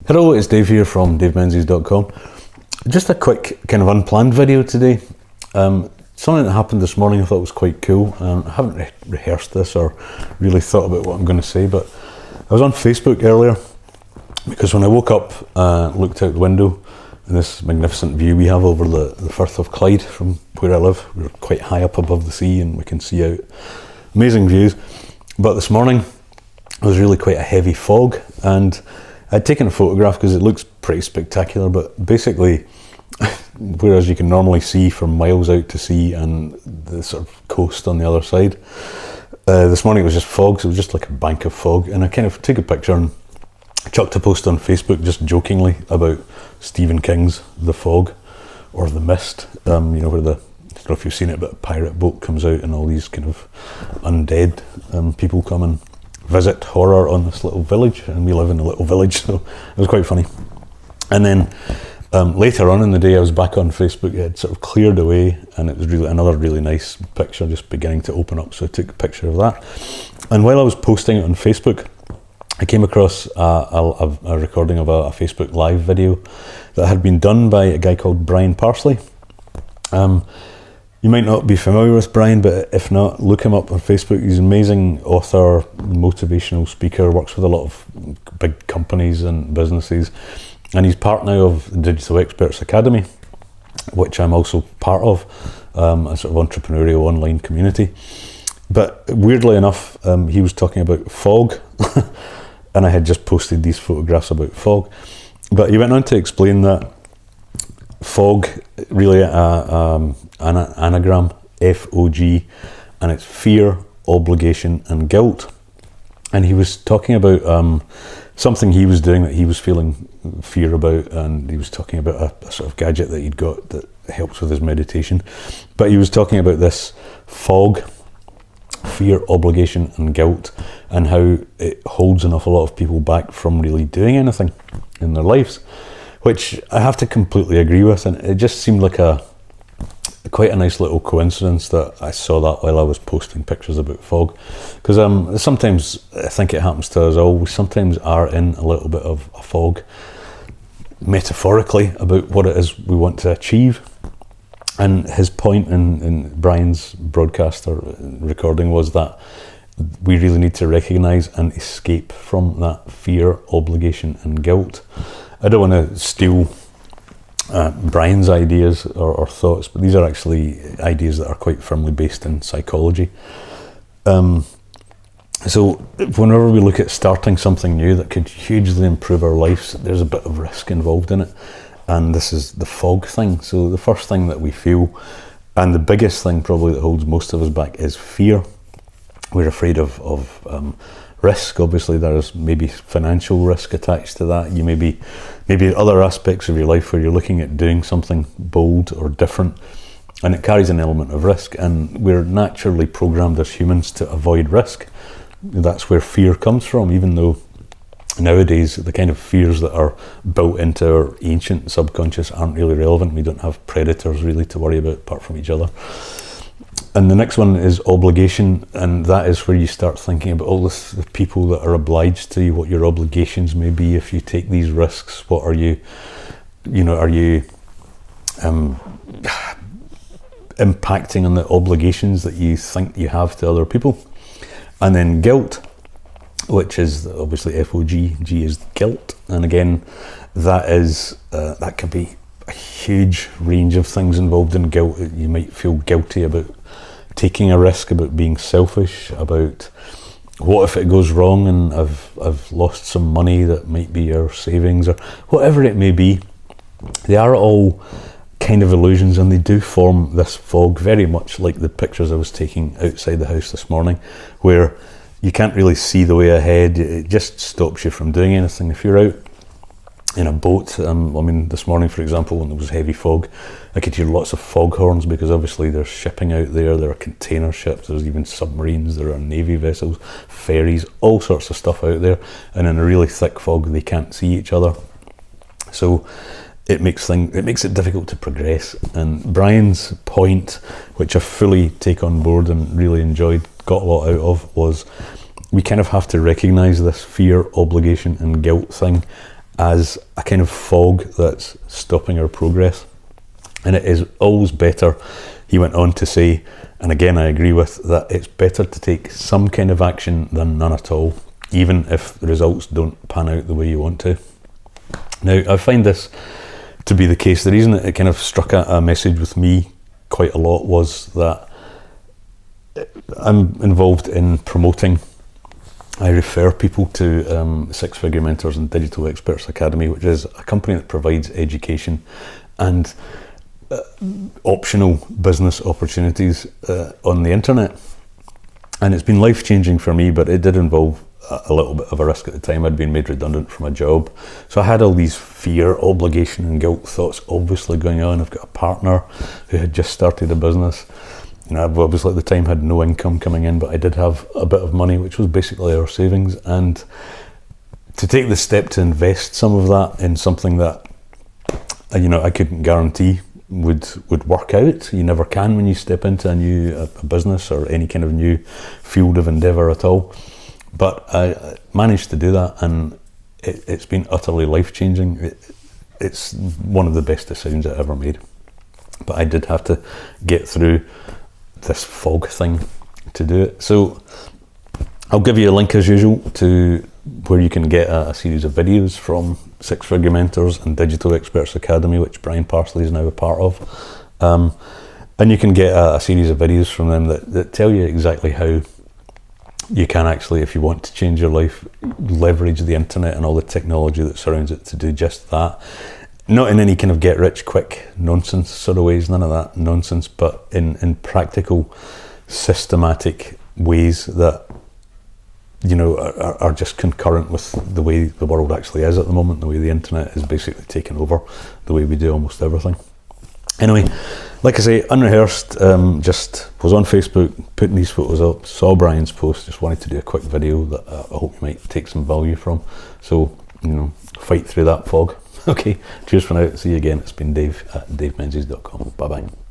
Hello, it's Dave here from DaveMenzies.com. Just a quick kind of unplanned video today. Something that happened this morning I thought was quite cool. I haven't rehearsed this or really thought about what I'm going to say, but I was on Facebook earlier because when I woke up, looked out the window and this magnificent view we have over the Firth of Clyde from where I live. We're quite high up above the sea and we can see out amazing views. But this morning it was really quite a heavy fog, and I'd taken a photograph because it looks pretty spectacular, but basically, whereas you can normally see from miles out to sea and the sort of coast on the other side, this morning it was just fog, so it was just like a bank of fog, and I kind of took a picture and chucked a post on Facebook just jokingly about Stephen King's The Fog, or The Mist, where I don't know if you've seen it, but a pirate boat comes out and all these kind of undead people come and visit horror on this little village, and we live in a little village, so it was quite funny. And then later on in the day I was back on Facebook. It had sort of cleared away and it was really another really nice picture just beginning to open up, so I took a picture of that. And while I was posting it on Facebook, I came across a recording of a Facebook live video that had been done by a guy called Parsley. You might not be familiar with Brian, but if not, look him up on Facebook. He's an amazing author, motivational speaker, works with a lot of big companies and businesses. And he's part now of the Digital Experts Academy, which I'm also part of, a sort of entrepreneurial online community. But weirdly enough, he was talking about fog, and I had just posted these photographs about fog. But he went on to explain that fog, really an anagram, F.O.G, and it's fear, obligation and guilt. And he was talking about something he was doing that he was feeling fear about, and he was talking about a sort of gadget that he'd got that helps with his meditation. But he was talking about this fog, fear, obligation and guilt, and how it holds an awful lot of people back from really doing anything in their lives, which I have to completely agree with. And it just seemed like quite a nice little coincidence that I saw that while I was posting pictures about fog, because sometimes I think it happens to us all. We sometimes are in a little bit of a fog, metaphorically, about what it is we want to achieve. And his point in Brian's broadcast or recording was that we really need to recognise and escape from that fear, obligation and guilt. I don't want to steal Brian's ideas or thoughts, but these are actually ideas that are quite firmly based in psychology. So whenever we look at starting something new that could hugely improve our lives, there's a bit of risk involved in it, and this is the fog thing. So the first thing that we feel, and the biggest thing probably that holds most of us back, is fear. We're afraid of risk. Obviously there's maybe financial risk attached to that. You maybe other aspects of your life where you're looking at doing something bold or different, and it carries an element of risk, and we're naturally programmed as humans to avoid risk. That's where fear comes from, even though nowadays the kind of fears that are built into our ancient subconscious aren't really relevant. We don't have predators really to worry about apart from each other. And the next one is obligation, and that is where you start thinking about all the people that are obliged to you, what your obligations may be if you take these risks. What are you impacting on the obligations that you think you have to other people? And then guilt, which is obviously F.O.G. G is guilt, and again, that can be a huge range of things involved in guilt. You might feel guilty about taking a risk, about being selfish, about what if it goes wrong and I've lost some money that might be your savings, or whatever it may be. They are all kind of illusions, and they do form this fog, very much like the pictures I was taking outside the house this morning, where you can't really see the way ahead. It just stops you from doing anything. If you're out in a boat, this morning, for example, when there was heavy fog, I could hear lots of foghorns, because obviously there's shipping out there are container ships, there's even submarines, there are navy vessels, ferries, all sorts of stuff out there, and in a really thick fog they can't see each other. So it makes it difficult to progress. And Brian's point, which I fully take on board and really enjoyed, got a lot out of, was we kind of have to recognise this fear, obligation and guilt thing as a kind of fog that's stopping our progress. And it is always better, he went on to say, and again I agree with, that it's better to take some kind of action than none at all, even if the results don't pan out the way you want to. Now, I find this to be the case. The reason that it kind of struck a message with me quite a lot was that I'm involved in promoting. I refer people to Six Figure Mentors and Digital Experts Academy, which is a company that provides education and optional business opportunities on the internet. And it's been life-changing for me, but it did involve a little bit of a risk at the time. I'd been made redundant from a job, so I had all these fear, obligation and guilt thoughts obviously going on. I've got a partner who had just started a business. You know, I've obviously at the time had no income coming in, but I did have a bit of money, which was basically our savings. And to take the step to invest some of that in something that, you know, I couldn't guarantee would work out. You never can when you step into a business or any kind of new field of endeavour at all. But I managed to do that, and it's been utterly life-changing. It's one of the best decisions I ever made. But I did have to get through this fog thing to do it. So I'll give you a link as usual to where you can get a series of videos from Six Figure Mentors and Digital Experts Academy, which Brian Parsley is now a part of. And you can get a series of videos from them that tell you exactly how you can actually, if you want to change your life, leverage the internet and all the technology that surrounds it to do just that. Not in any kind of get rich quick nonsense sort of ways, none of that nonsense, but in practical, systematic ways that, you know, are just concurrent with the way the world actually is at the moment, the way the internet is basically taken over, the way we do almost everything. Anyway, like I say, unrehearsed, just was on Facebook, putting these photos up, saw Brian's post, just wanted to do a quick video that I hope you might take some value from. So, you know, fight through that fog. Okay, cheers for now. See you again. It's been Dave at davemenzies.com. Bye-bye.